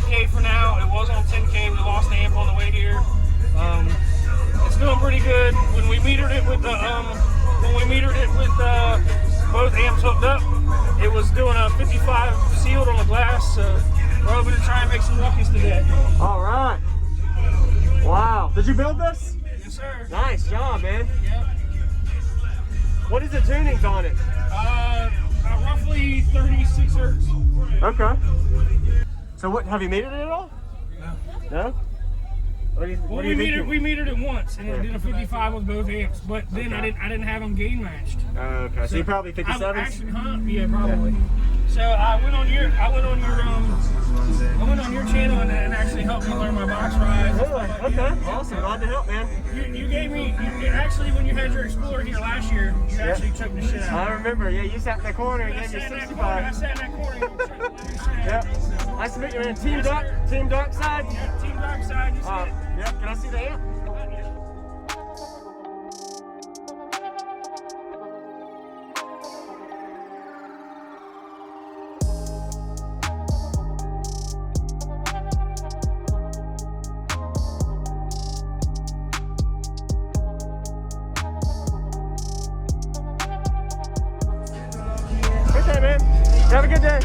8K for now. It was on 10K. We lost the amp on the way here. It's doing pretty good. When we metered it with both amps hooked up, it was doing a 55 sealed on the glass. So we're hoping to try and make some Ruckus today. All right. Wow. Did you build this? Yes, sir. Nice job, man. Yep. What is the tunings on it? Roughly 36 hertz. Okay. So what, have you metered it at all? No. No? What do you think? We metered it once and it did a 55 with both amps, but then I didn't have them gain matched. Okay, so you probably 57s? Yeah, probably. Yeah. So I went on your channel and actually helped me learn my box ride. Really? Okay, awesome. Glad to help, man. You gave me, actually when you had your Explorer here last year, you actually took the shit out. I remember, yeah, you sat in the corner and gave me 65. I sat in that corner and you Yep. Nice to meet you, man. Team Dark Side? Yeah, Team Dark Side, you see it? Yeah, can I see the amp? Okay, man. Have a good day.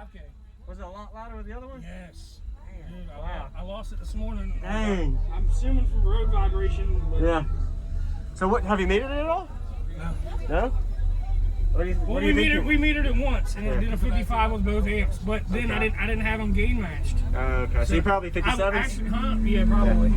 5K. Was it a lot louder with the other one? Yes. Man, Dude, wow. I lost it this morning. Dang. I'm assuming from road vibration. But Yeah. So what? Have you metered it at all? No. No. What do you? Well, what do you think? we metered it once, and Yeah. it did a 55 with both amps. But then Okay. I didn't have them gain matched. Okay. So you probably 57s. Actually, huh? Yeah, probably.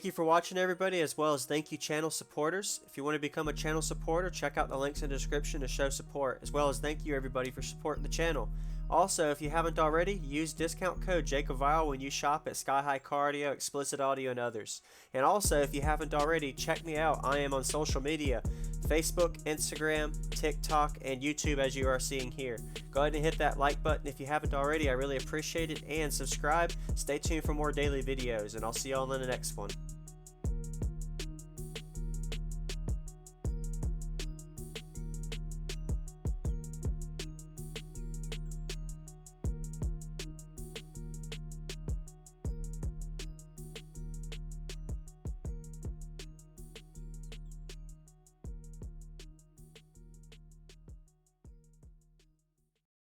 Thank you for watching, everybody, as well as thank you channel supporters. If you want to become a channel supporter, check out the links in the description to show support, as well as thank you everybody for supporting the channel. Also, if you haven't already, use discount code JacobViral when you shop at Sky High Car Audio, Explicit Audio, and others. And also, if you haven't already, check me out. I am on social media, Facebook, Instagram, TikTok, and YouTube, as you are seeing here. Go ahead and hit that like button if you haven't already. I really appreciate it. And subscribe. Stay tuned for more daily videos, and I'll see you all in the next one.